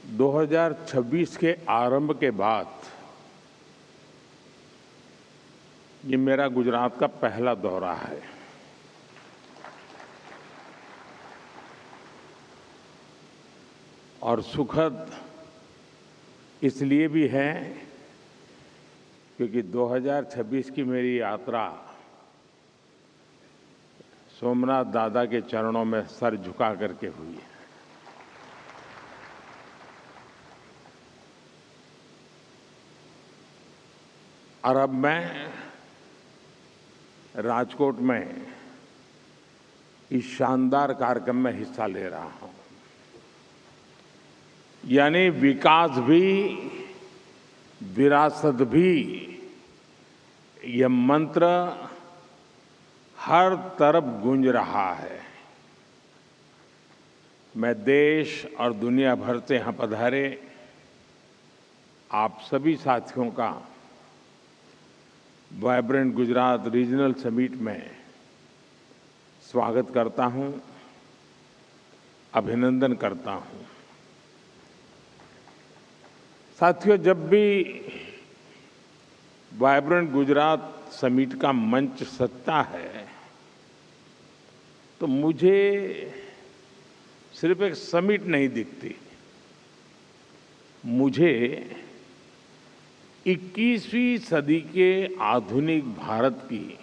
2026 के आरंभ के बाद ये मेरा गुजरात का पहला दौरा है। और सुखद इसलिए भी है क्योंकि 2026 की मेरी यात्रा सोमनाथ दादा के चरणों में सर झुका करके हुई है। और अब मैं राजकोट में इस शानदार कार्यक्रम में हिस्सा ले रहा हूं। यानी विकास भी, विरासत भी, ये मंत्र हर तरफ गूंज रहा है। मैं देश और दुनिया भर से यहां पधारे आप सभी साथियों का वाइब्रेंट गुजरात रीजनल समिट में स्वागत करता हूं, अभिनंदन करता हूं। साथियों, जब भी वाइब्रेंट गुजरात समिट का मंच सजता है तो मुझे सिर्फ एक समिट नहीं दिखती, मुझे 21वीं सदी के आधुनिक भारत की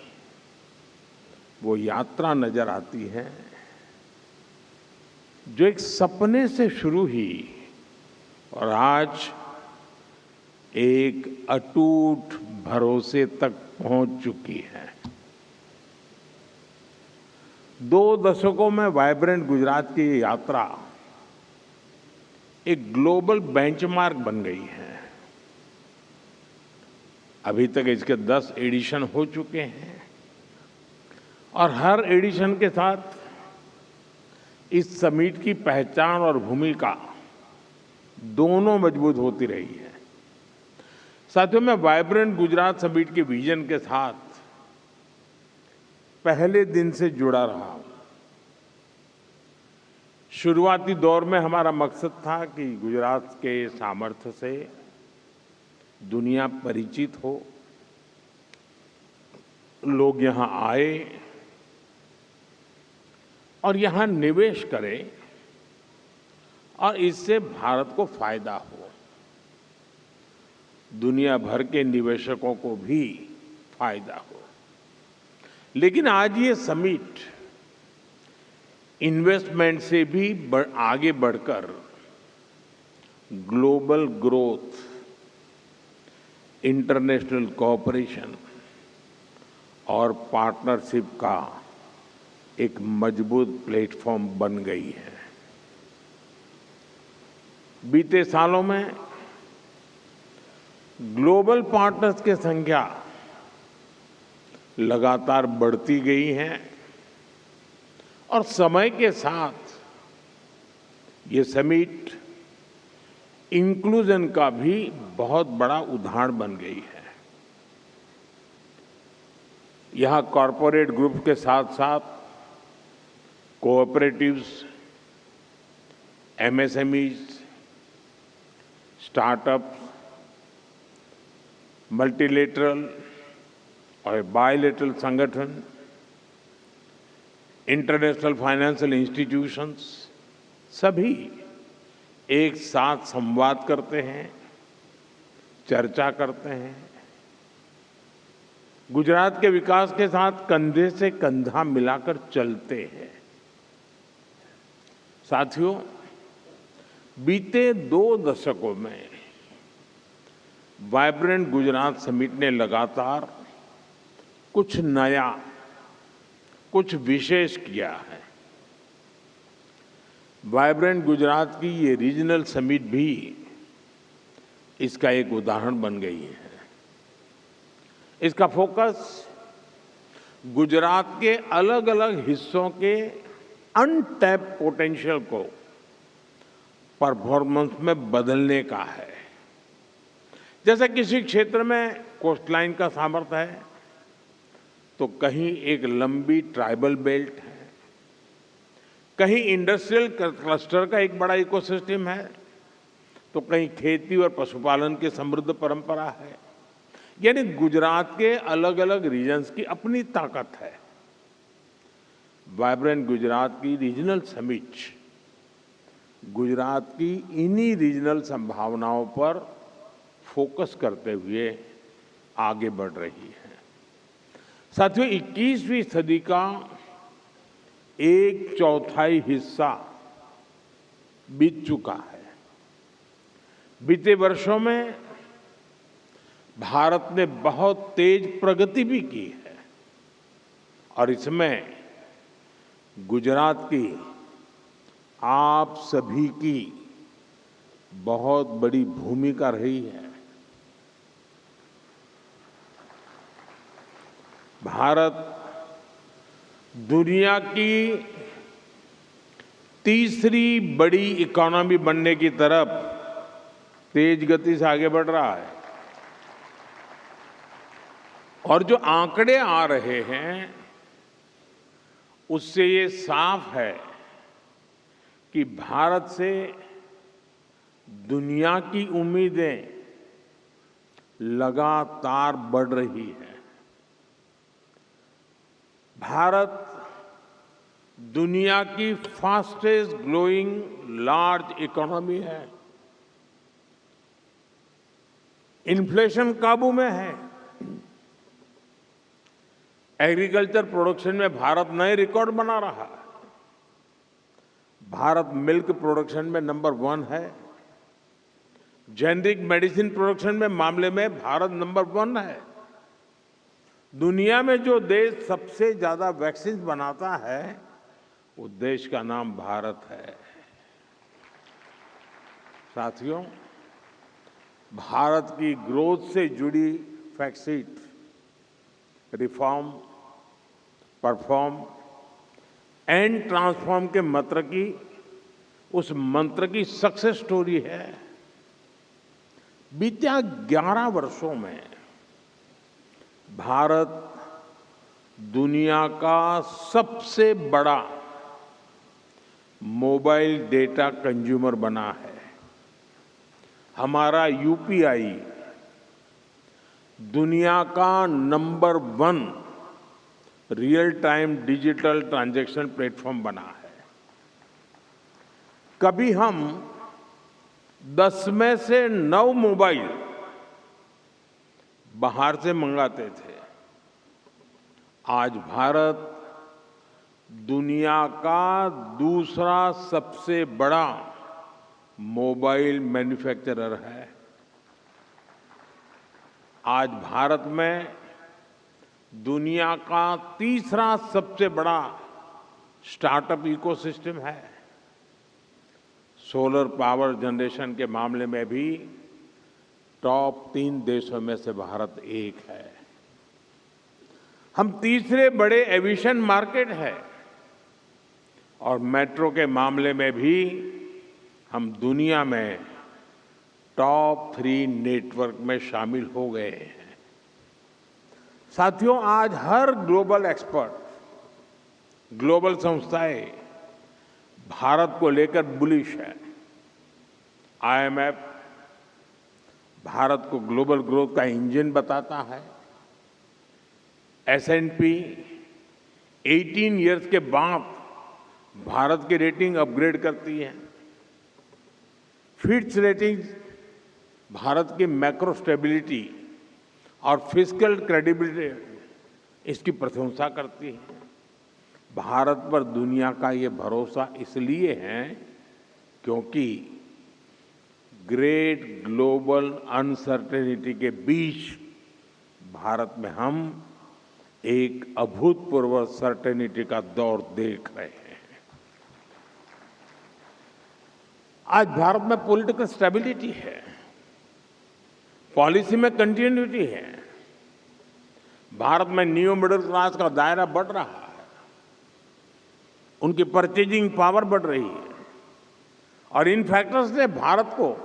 वो यात्रा नजर आती है जो एक सपने से शुरू हुई और आज एक अटूट भरोसे तक पहुंच चुकी है। 2 दशकों में वाइब्रेंट गुजरात की ये यात्रा एक ग्लोबल बेंचमार्क बन गई है। अभी तक इसके 10 एडिशन हो चुके हैं और हर एडिशन के साथ इस समिट की पहचान और भूमिका दोनों मजबूत होती रही है। साथियों, मैं वाइब्रेंट गुजरात समिट के विजन के साथ पहले दिन से जुड़ा रहा हूं। शुरुआती दौर में हमारा मकसद था कि गुजरात के सामर्थ्य से दुनिया परिचित हो, लोग यहां आए और यहां निवेश करें और इससे भारत को फायदा हो, दुनिया भर के निवेशकों को भी फायदा हो। लेकिन आज ये समिट इन्वेस्टमेंट से भी आगे बढ़कर ग्लोबल ग्रोथ, इंटरनेशनल कोऑपरेशन और पार्टनरशिप का एक मजबूत प्लेटफॉर्म बन गई है। बीते सालों में ग्लोबल पार्टनर्स की संख्या लगातार बढ़ती गई है और समय के साथ ये समिट इंक्लूजन का भी बहुत बड़ा उदाहरण बन गई है। यहां कॉरपोरेट ग्रुप के साथ साथ कोऑपरेटिव्स, एमएसएमईज, स्टार्टअप्स, मल्टीलेटरल और बायलेटरल संगठन, इंटरनेशनल फाइनेंशियल इंस्टीट्यूशंस सभी एक साथ संवाद करते हैं, चर्चा करते हैं, गुजरात के विकास के साथ कंधे से कंधा मिलाकर चलते हैं। साथियों, बीते 2 दशकों में वाइब्रेंट गुजरात समिट ने लगातार कुछ नया, कुछ विशेष किया है। वाइब्रेंट गुजरात की ये रीजनल समिट भी इसका एक उदाहरण बन गई है। इसका फोकस गुजरात के अलग अलग हिस्सों के अनटैप पोटेंशियल को परफॉर्मेंस में बदलने का है। जैसे किसी क्षेत्र में कोस्टलाइन का सामर्थ्य है तो कहीं एक लंबी ट्राइबल बेल्ट है, कहीं इंडस्ट्रियल क्लस्टर का एक बड़ा इकोसिस्टम है तो कहीं खेती और पशुपालन की समृद्ध परंपरा है। यानी गुजरात के अलग अलग रीजन्स की अपनी ताकत है। वाइब्रेंट गुजरात की रीजनल समिट गुजरात की इन्हीं रीजनल संभावनाओं पर फोकस करते हुए आगे बढ़ रही है। साथियों, 21वीं सदी का एक चौथाई हिस्सा बीत चुका है। बीते वर्षों में भारत ने बहुत तेज प्रगति भी की है और इसमें गुजरात की आप सभी की बहुत बड़ी भूमिका रही है। भारत दुनिया की तीसरी बड़ी इकोनॉमी बनने की तरफ तेज गति से आगे बढ़ रहा है और जो आंकड़े आ रहे हैं उससे ये साफ है कि भारत से दुनिया की उम्मीदें लगातार बढ़ रही हैं। भारत दुनिया की फास्टेस्ट ग्रोइंग लार्ज इकोनॉमी है। इन्फ्लेशन काबू में है। एग्रीकल्चर प्रोडक्शन में भारत नए रिकॉर्ड बना रहा है। भारत मिल्क प्रोडक्शन में नंबर 1 है। जेनेरिक मेडिसिन प्रोडक्शन में मामले में भारत नंबर 1 है। दुनिया में जो देश सबसे ज्यादा वैक्सीन बनाता है उस देश का नाम भारत है। साथियों, भारत की ग्रोथ से जुड़ी fact reform, perform and transform के उस मंत्र की सक्सेस स्टोरी है। बीते 11 वर्षों में भारत दुनिया का सबसे बड़ा मोबाइल डेटा कंज्यूमर बना है। हमारा यूपीआई दुनिया का number 1 real time digital transaction platform बना है। कभी हम 10 में से 9 मोबाइल बाहर से मंगाते थे। आज भारत दुनिया का दूसरा सबसे बड़ा मोबाइल मैन्युफैक्चरर है। आज भारत में दुनिया का तीसरा सबसे बड़ा स्टार्टअप इकोसिस्टम है। सोलर पावर जनरेशन के मामले में भी टॉप 3 देशों में से भारत एक है। हम तीसरे बड़े एविएशन मार्केट है और मेट्रो के मामले में भी हम दुनिया में टॉप 3 नेटवर्क में शामिल हो गए हैं। साथियों, आज हर ग्लोबल एक्सपर्ट, ग्लोबल संस्थाएं भारत को लेकर बुलिश है। आईएमएफ भारत को ग्लोबल ग्रोथ का इंजन बताता है। एसएनपी 18 इयर्स के बाद भारत की रेटिंग अपग्रेड करती है। फिच रेटिंग भारत की मैक्रो स्टेबिलिटी और फिस्कल क्रेडिबिलिटी इसकी प्रशंसा करती है। भारत पर दुनिया का ये भरोसा इसलिए है क्योंकि ग्रेट ग्लोबल अनसर्टेनिटी के बीच भारत में हम एक अभूतपूर्व सर्टेनिटी का दौर देख रहे हैं। आज भारत में पॉलिटिकल स्टेबिलिटी है, पॉलिसी में कंटिन्यूटी है। भारत में न्यू मिडिल क्लास का दायरा बढ़ रहा है, उनकी परचेजिंग पावर बढ़ रही है और इन फैक्टर्स ने भारत को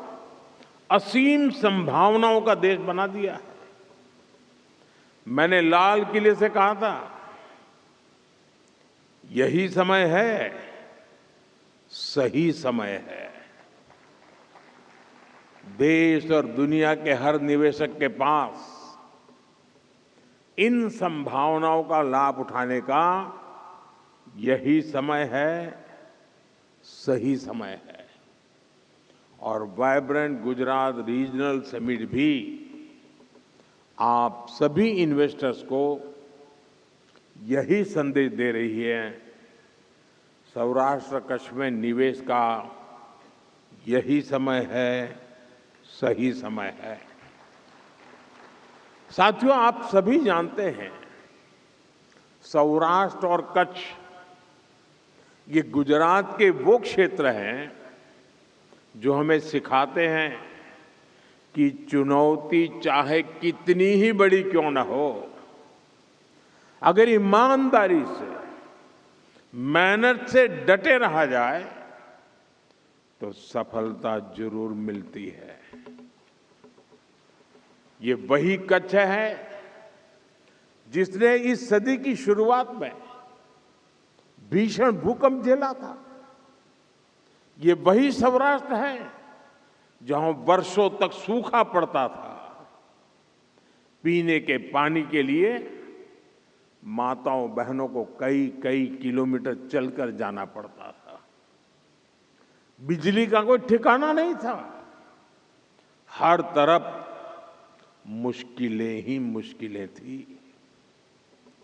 असीम संभावनाओं का देश बना दिया है। मैंने लाल किले से कहा था, यही समय है, सही समय है। देश और दुनिया के हर निवेशक के पास इन संभावनाओं का लाभ उठाने का यही समय है, सही समय है। और वाइब्रेंट गुजरात रीजनल समिट भी आप सभी इन्वेस्टर्स को यही संदेश दे रही है। सौराष्ट्र कच्छ में निवेश का यही समय है, सही समय है। साथियों, आप सभी जानते हैं, सौराष्ट्र और कच्छ ये गुजरात के वो क्षेत्र हैं जो हमें सिखाते हैं कि चुनौती चाहे कितनी ही बड़ी क्यों न हो, अगर ईमानदारी से, मेहनत से डटे रहा जाए तो सफलता जरूर मिलती है। ये वही कच्छ है जिसने इस सदी की शुरुआत में भीषण भूकंप झेला था। ये वही सौराष्ट्र है जहां वर्षों तक सूखा पड़ता था। पीने के पानी के लिए माताओं बहनों को कई कई किलोमीटर चलकर जाना पड़ता था। बिजली का कोई ठिकाना नहीं था। हर तरफ मुश्किलें ही मुश्किलें थी।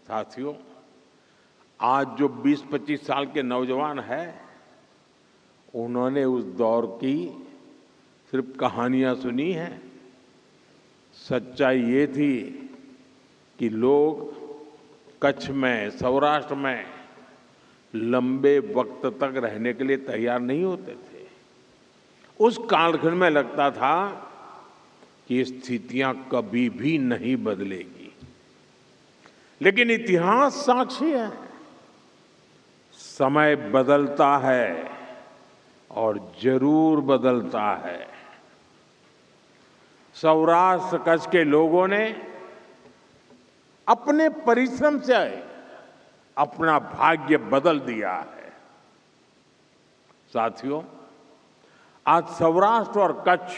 साथियों, आज जो 20-25 साल के नौजवान हैं, उन्होंने उस दौर की सिर्फ कहानियां सुनी हैं। सच्चाई ये थी कि लोग कच्छ में, सौराष्ट्र में लंबे वक्त तक रहने के लिए तैयार नहीं होते थे। उस कालखंड में लगता था कि ये स्थितियां कभी भी नहीं बदलेगी, लेकिन इतिहास साक्षी है, समय बदलता है और जरूर बदलता है। सौराष्ट्र कच्छ के लोगों ने अपने परिश्रम से अपना भाग्य बदल दिया है। साथियों, आज सौराष्ट्र और कच्छ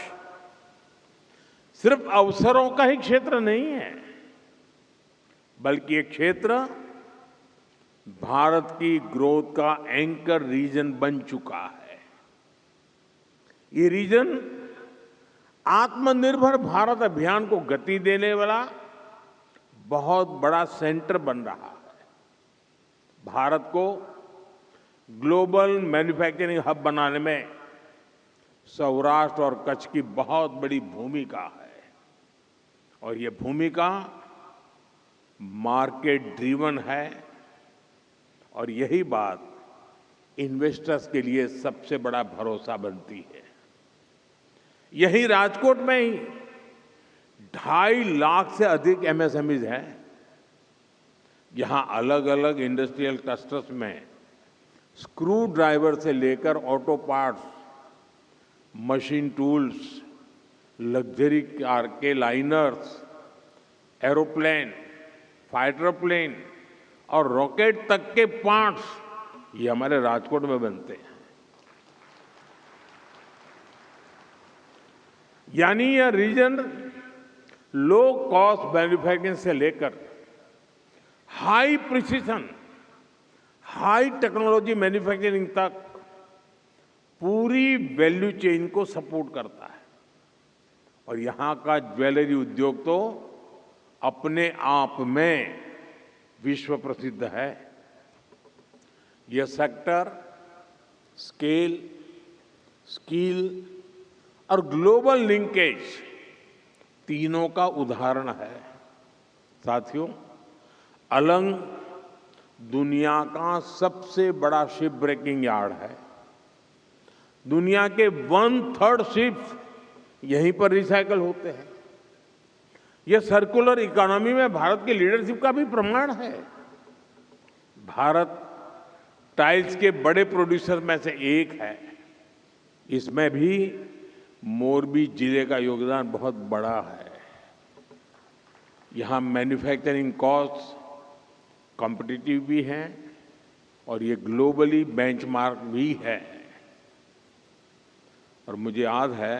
सिर्फ अवसरों का ही क्षेत्र नहीं है, बल्कि ये क्षेत्र भारत की ग्रोथ का एंकर रीजन बन चुका है। ये रीजन आत्मनिर्भर भारत अभियान को गति देने वाला बहुत बड़ा सेंटर बन रहा है। भारत को ग्लोबल मैन्युफैक्चरिंग हब बनाने में सौराष्ट्र और कच्छ की बहुत बड़ी भूमिका है, और ये भूमिका मार्केट ड्रिवन है, और यही बात इन्वेस्टर्स के लिए सबसे बड़ा भरोसा बनती है। यही राजकोट में ही 2.5 लाख से अधिक एमएसएमईज हैं। यहां अलग अलग इंडस्ट्रियल क्लस्टर्स में स्क्रू ड्राइवर से लेकर auto parts, machine tools, luxury car के लाइनर्स, एरोप्लेन, फाइटर प्लेन और रॉकेट तक के पार्ट्स ये हमारे राजकोट में बनते हैं। यानी यह रीजन लो कॉस्ट मैन्युफैक्चरिंग से लेकर high precision, high technology manufacturing तक पूरी वैल्यू चेन को सपोर्ट करता है। और यहां का ज्वेलरी उद्योग तो अपने आप में विश्व प्रसिद्ध है। यह सेक्टर स्केल, स्किल और ग्लोबल लिंकेज तीनों का उदाहरण है। साथियों, अलंग दुनिया का सबसे बड़ा शिप ब्रेकिंग यार्ड है। दुनिया के 1/3 शिप्स यहीं पर रिसाइकल होते हैं। यह सर्कुलर इकोनॉमी में भारत की लीडरशिप का भी प्रमाण है। भारत टाइल्स के बड़े प्रोड्यूसर में से एक है। इसमें भी मोरबी जिले का योगदान बहुत बड़ा है। यहाँ मैन्युफैक्चरिंग कॉस्ट कॉम्पिटिटिव भी हैं और ये ग्लोबली बेंचमार्क भी है। और मुझे याद है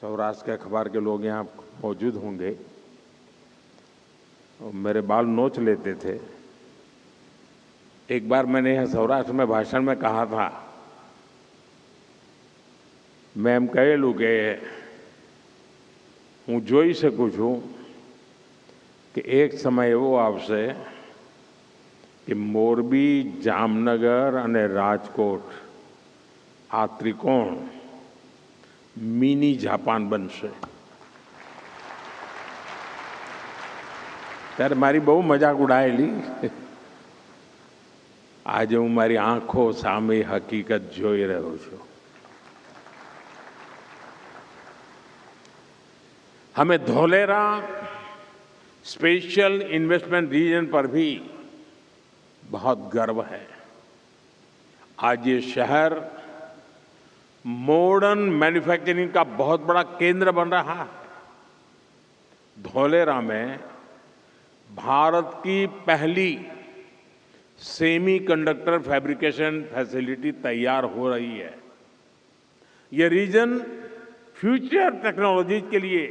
सौराष्ट्र के अखबार के लोग यहाँ मौजूद होंगे और मेरे बाल नोच लेते थे। एक बार मैंने यहाँ सौराष्ट्र में भाषण में कहा था, मैं એમ કહેલું કે હું જોઈ શકું છું કે એક સમય એવો આવશે કે મોરબી, જામનગર અને રાજકોટ આ ત્રિકોણ મિની જાપાન બનશે। ત્યારે મારી બહુ મજાક ઉડાયેલી। આજે હું મારી આંખો સામે હકીકત જોઈ રહ્યો છું। हमें धोलेरा स्पेशल इन्वेस्टमेंट रीजन पर भी बहुत गर्व है। आज ये शहर मॉडर्न मैन्युफैक्चरिंग का बहुत बड़ा केंद्र बन रहा है। धोलेरा में भारत की पहली सेमीकंडक्टर फैब्रिकेशन फैसिलिटी तैयार हो रही है। ये रीजन फ्यूचर टेक्नोलॉजी के लिए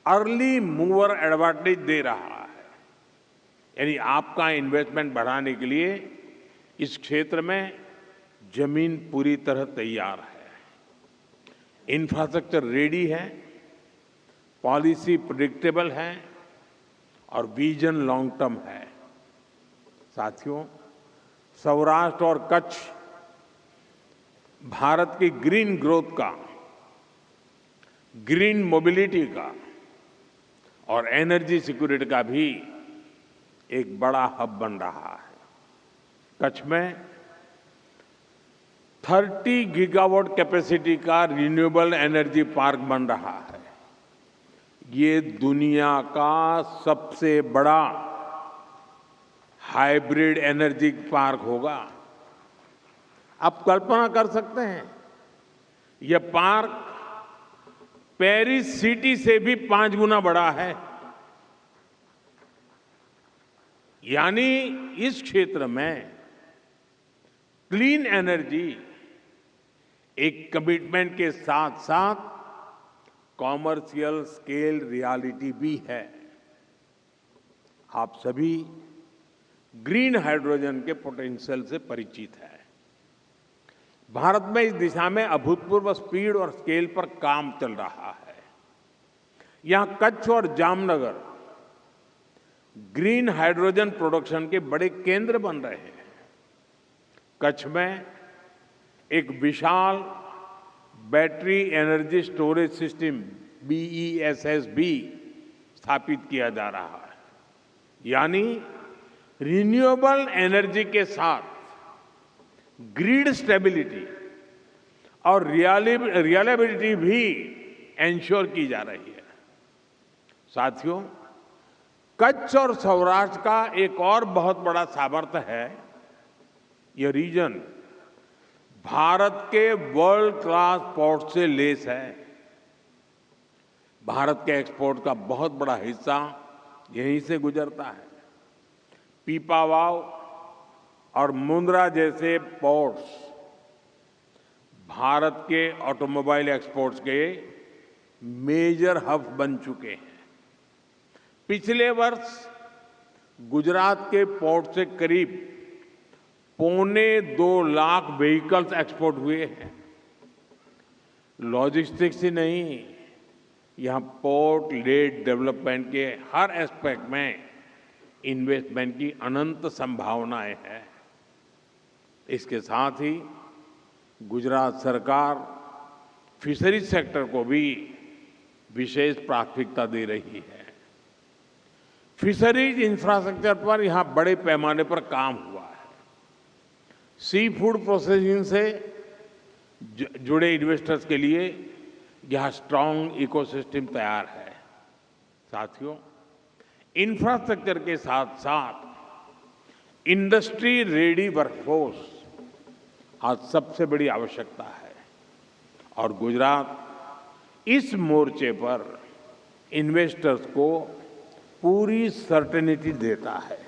अर्ली मूवर एडवांटेज दे रहा है। यानी आपका इन्वेस्टमेंट बढ़ाने के लिए इस क्षेत्र में जमीन पूरी तरह तैयार है, इंफ्रास्ट्रक्चर रेडी है, पॉलिसी प्रेडिक्टेबल है और विजन लॉन्ग टर्म है। साथियों, सौराष्ट्र और कच्छ भारत की ग्रीन ग्रोथ का, ग्रीन मोबिलिटी का और एनर्जी सिक्योरिटी का भी एक बड़ा हब बन रहा है। कच्छ में 30 गीगावाट कैपेसिटी का रिन्यूएबल एनर्जी पार्क बन रहा है। ये दुनिया का सबसे बड़ा हाइब्रिड एनर्जी पार्क होगा। आप कल्पना कर सकते हैं, यह पार्क पेरिस सिटी से भी 5 गुना बड़ा है। यानी इस क्षेत्र में क्लीन एनर्जी एक कमिटमेंट के साथ साथ कॉमर्शियल स्केल रियलिटी भी है। आप सभी ग्रीन हाइड्रोजन के पोटेंशियल से परिचित हैं। भारत में इस दिशा में अभूतपूर्व स्पीड और स्केल पर काम चल रहा है। यहां कच्छ और जामनगर ग्रीन हाइड्रोजन प्रोडक्शन के बड़े केंद्र बन रहे हैं। कच्छ में एक विशाल battery energy storage system BESS भी स्थापित किया जा रहा है। यानी रिन्यूएबल एनर्जी के साथ ग्रिड स्टेबिलिटी और रिलायबिलिटी भी एंश्योर की जा रही है। साथियों, कच्छ और सौराष्ट्र का एक और बहुत बड़ा सामर्थ्य है, यह रीजन भारत के वर्ल्ड क्लास पोर्ट से लेस है। भारत के एक्सपोर्ट का बहुत बड़ा हिस्सा यहीं से गुजरता है। पीपावाव और मुंद्रा जैसे पोर्ट्स भारत के ऑटोमोबाइल एक्सपोर्ट्स के मेजर हब बन चुके हैं। पिछले वर्ष गुजरात के पोर्ट से करीब 2.25 लाख व्हीकल्स एक्सपोर्ट हुए हैं। लॉजिस्टिक्स ही नहीं, यहां पोर्ट लेड डेवलपमेंट के हर एस्पेक्ट में इन्वेस्टमेंट की अनंत संभावनाएं हैं। इसके साथ ही गुजरात सरकार फिशरीज सेक्टर को भी विशेष प्राथमिकता दे रही है। फिशरीज इंफ्रास्ट्रक्चर पर यहां बड़े पैमाने पर काम हुआ है। सी फूड प्रोसेसिंग से जुड़े इन्वेस्टर्स के लिए यह स्ट्रांग इकोसिस्टम तैयार है। साथियों, इंफ्रास्ट्रक्चर के साथ साथ इंडस्ट्री रेडी वर्कफोर्स आज सबसे बड़ी आवश्यकता है और गुजरात इस मोर्चे पर इन्वेस्टर्स को पूरी सर्टेनिटी देता है।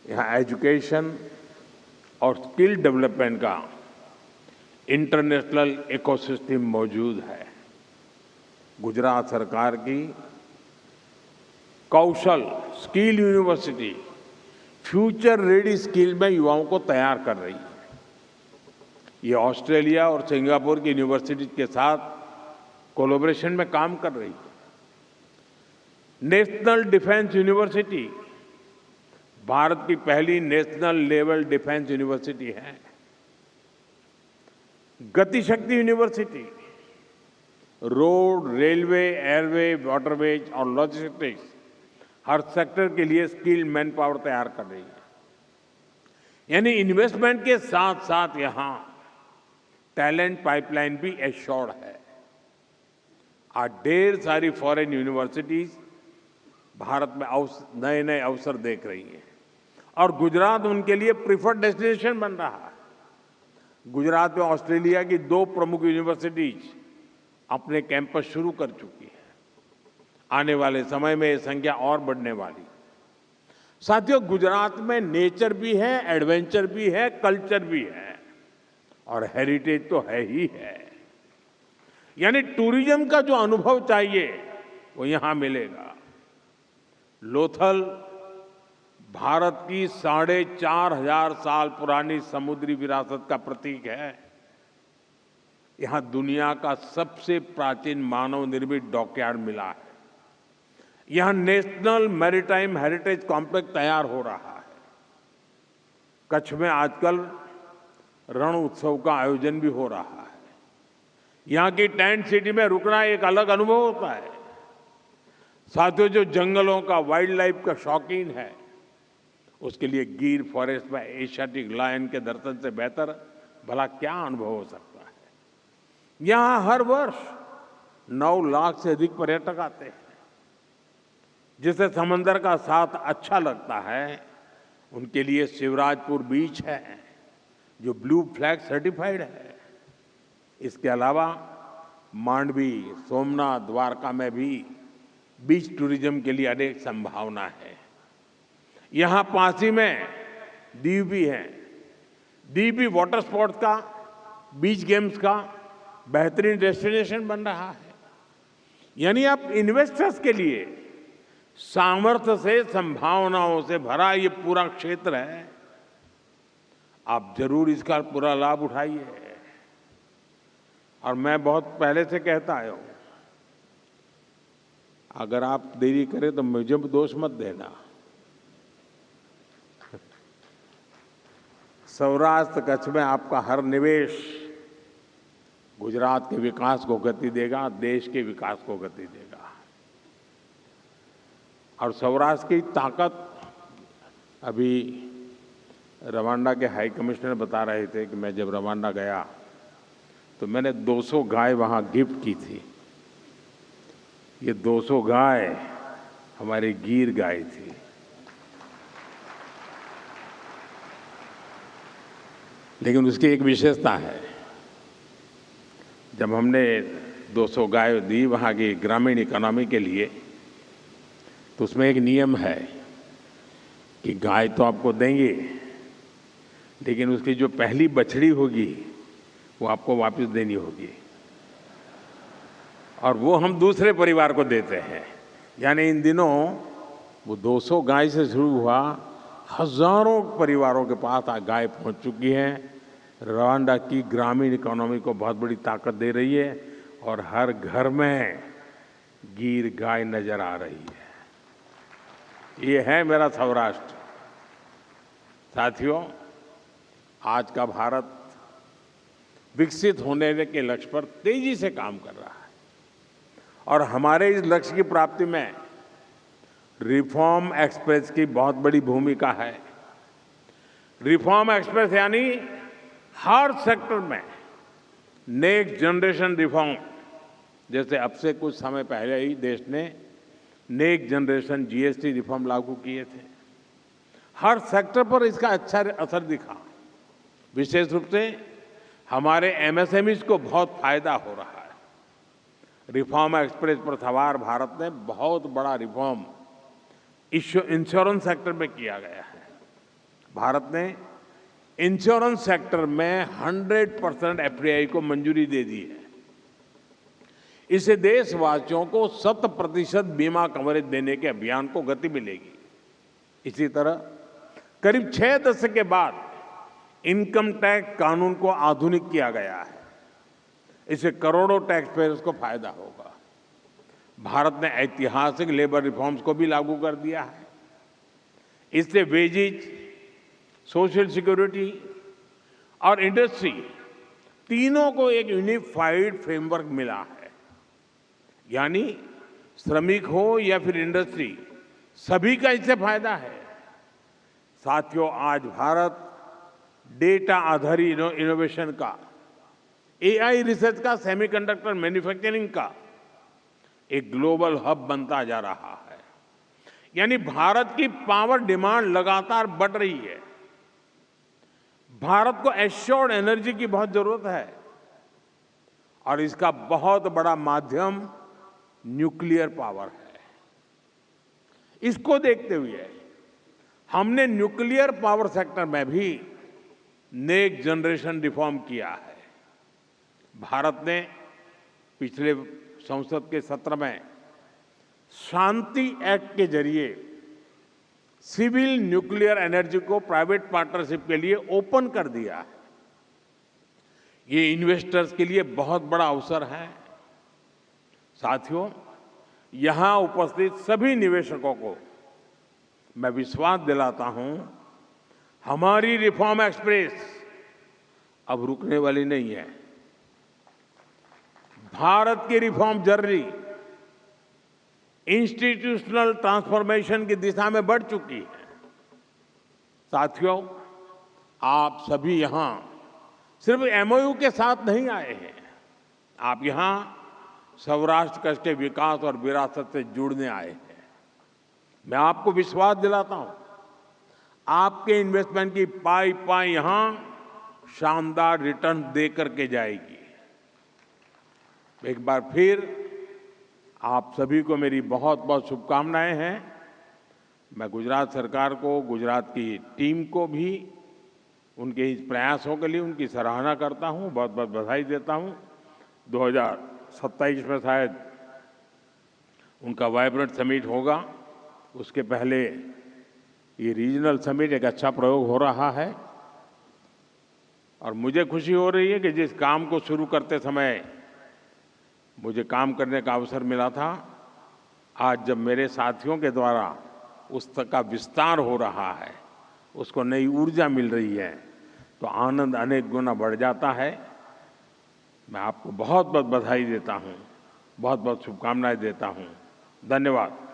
यहाँ एजुकेशन और स्किल डेवलपमेंट का इंटरनेशनल इकोसिस्टम मौजूद है। गुजरात सरकार की Kaushal skill university future ready skill में युवाओं को तैयार कर रही है। ये ऑस्ट्रेलिया और सिंगापुर की यूनिवर्सिटी के साथ कोलैबोरेशन में काम कर रही है। नेशनल डिफेंस यूनिवर्सिटी भारत की पहली नेशनल लेवल डिफेंस यूनिवर्सिटी है। Gatishakti university road, railway, airway, waterways और लॉजिस्टिक्स हर सेक्टर के लिए स्किल मैन पावर तैयार कर रही है। यानी इन्वेस्टमेंट के साथ साथ यहां टैलेंट पाइपलाइन भी एश्योर्ड है। आज ढेर सारी फॉरेन यूनिवर्सिटीज भारत में नए नए अवसर देख रही हैं और गुजरात उनके लिए प्रिफर्ड डेस्टिनेशन बन रहा है। गुजरात में ऑस्ट्रेलिया की 2 प्रमुख यूनिवर्सिटीज अपने कैंपस शुरू कर चुकी है। आने वाले समय में ये संख्या और बढ़ने वाली। साथियों, गुजरात में नेचर भी है, एडवेंचर भी है, कल्चर भी है और हेरिटेज तो है ही है। यानी टूरिज्म का जो अनुभव चाहिए वो यहां मिलेगा। लोथल भारत की 4,500 साल पुरानी समुद्री विरासत का प्रतीक है। यहां दुनिया का सबसे प्राचीन मानव निर्मित डॉकयार्ड मिला है। यहां नेशनल मैरीटाइम हेरिटेज कॉम्प्लेक्स तैयार हो रहा है। कच्छ में आजकल रण उत्सव का आयोजन भी हो रहा है। यहां की टेंट सिटी में रुकना एक अलग अनुभव होता है। साथियों, जो जंगलों का, वाइल्ड लाइफ का शौकीन है उसके लिए गिर फॉरेस्ट में एशियाटिक लायन के दर्शन से बेहतर भला क्या अनुभव हो सकता है। यहां हर वर्ष 9 लाख से अधिक पर्यटक आते हैं। जिसे समंदर का साथ अच्छा लगता है उनके लिए शिवराजपुर बीच है जो ब्लू फ्लैग सर्टिफाइड है। इसके अलावा मांडवी, सोमनाथ, द्वारका में भी बीच टूरिज्म के लिए अनेक संभावना है। यहां पासी में दीव भी है। दीव भी वाटर स्पोर्ट्स का, बीच गेम्स का बेहतरीन डेस्टिनेशन बन रहा है। यानी अब इन्वेस्टर्स के लिए सामर्थ्य से, संभावनाओं से भरा ये पूरा क्षेत्र है। आप जरूर इसका पूरा लाभ उठाइए। और मैं बहुत पहले से कहता आया हूं, अगर आप देरी करें तो मुझे दोष मत देना। सौराष्ट्र कच्छ में आपका हर निवेश गुजरात के विकास को गति देगा, देश के विकास को गति देगा। और सौराष्ट्र की ताकत, अभी रवांडा के हाई कमिश्नर बता रहे थे कि मैं जब रवांडा गया तो मैंने 200 गाय वहां गिफ्ट की थी। ये 200 गाय हमारी गिर गाय थी। लेकिन उसकी एक विशेषता है, जब हमने 200 गाय दी वहाँ की ग्रामीण इकोनॉमी के लिए, तो उसमें एक नियम है कि गाय तो आपको देंगे, लेकिन उसकी जो पहली बछड़ी होगी वो आपको वापस देनी होगी और वो हम दूसरे परिवार को देते हैं। यानी इन दिनों वो 200 गाय से शुरू हुआ, हजारों परिवारों के पास गाय पहुंच चुकी है। रवांडा की ग्रामीण इकोनॉमी को बहुत बड़ी ताकत दे रही है और हर घर में गिर गाय नजर आ रही है। ये है मेरा सौराष्ट्र। साथियों, आज का भारत विकसित होने के लक्ष्य पर तेजी से काम कर रहा है और हमारे इस लक्ष्य की प्राप्ति में रिफॉर्म एक्सप्रेस की बहुत बड़ी भूमिका है। रिफॉर्म एक्सप्रेस यानी हर सेक्टर में नेक्स्ट जनरेशन रिफॉर्म। जैसे अब से कुछ समय पहले ही देश ने नेक्स्ट जनरेशन जीएसटी रिफॉर्म लागू किए थे। हर सेक्टर पर इसका अच्छा असर दिखा। विशेष रूप से हमारे एमएसएमईज को बहुत फायदा हो रहा है। रिफॉर्म एक्सप्रेस पर सवार भारत ने बहुत बड़ा रिफॉर्म इंश्योरेंस सेक्टर में किया गया है। भारत ने इंश्योरेंस सेक्टर में 100% एफडीआई को मंजूरी दे दी है। इससे देशवासियों को 100% बीमा कवरेज देने के अभियान को गति मिलेगी। इसी तरह करीब 6 दशक के बाद इनकम टैक्स कानून को आधुनिक किया गया है। इससे करोड़ों टैक्स पेयर्स को फायदा होगा। भारत ने ऐतिहासिक लेबर रिफॉर्म्स को भी लागू कर दिया है। इससे वेजेज, सोशल सिक्योरिटी और इंडस्ट्री तीनों को एक यूनिफाइड फ्रेमवर्क मिला है। यानी श्रमिक हो या फिर इंडस्ट्री, सभी का इससे फायदा है। साथियों, आज भारत डेटा आधारित इनोवेशन का, एआई रिसर्च का, सेमीकंडक्टर मैन्युफैक्चरिंग का एक ग्लोबल हब बनता जा रहा है। यानी भारत की पावर डिमांड लगातार बढ़ रही है। भारत को एश्योर्ड एनर्जी की बहुत जरूरत है और इसका बहुत बड़ा माध्यम न्यूक्लियर पावर है। इसको देखते हुए हमने न्यूक्लियर पावर सेक्टर में भी नेक्स्ट जनरेशन रिफॉर्म किया है। भारत ने पिछले संसद के सत्र में शांति एक्ट के जरिए सिविल न्यूक्लियर एनर्जी को प्राइवेट पार्टनरशिप के लिए ओपन कर दिया है। ये इन्वेस्टर्स के लिए बहुत बड़ा अवसर है। साथियों, यहां उपस्थित सभी निवेशकों को मैं विश्वास दिलाता हूं, हमारी रिफॉर्म एक्सप्रेस अब रुकने वाली नहीं है। भारत की रिफॉर्म जर्नी इंस्टीट्यूशनल ट्रांसफॉर्मेशन की दिशा में बढ़ चुकी है। साथियों, आप सभी यहां सिर्फ एमओयू के साथ नहीं आए हैं। आप यहां सौराष्ट्र कच्छ के विकास और विरासत से जुड़ने आए हैं। मैं आपको विश्वास दिलाता हूं, आपके इन्वेस्टमेंट की पाई पाई यहां शानदार रिटर्न दे करके जाएगी। एक बार फिर आप सभी को मेरी बहुत बहुत शुभकामनाएं हैं। मैं गुजरात सरकार को, गुजरात की टीम को भी उनके इस प्रयासों के लिए उनकी सराहना करता हूं, बहुत बहुत बधाई देता हूं। 2027 में शायद उनका वाइब्रेंट समिट होगा। उसके पहले ये रीजनल समिट एक अच्छा प्रयोग हो रहा है और मुझे खुशी हो रही है कि जिस काम को शुरू करते समय मुझे काम करने का अवसर मिला था, आज जब मेरे साथियों के द्वारा उस तक का विस्तार हो रहा है, उसको नई ऊर्जा मिल रही है, तो आनंद अनेक गुना बढ़ जाता है। मैं आपको बहुत बहुत बधाई देता हूं, बहुत बहुत शुभकामनाएं देता हूं। धन्यवाद।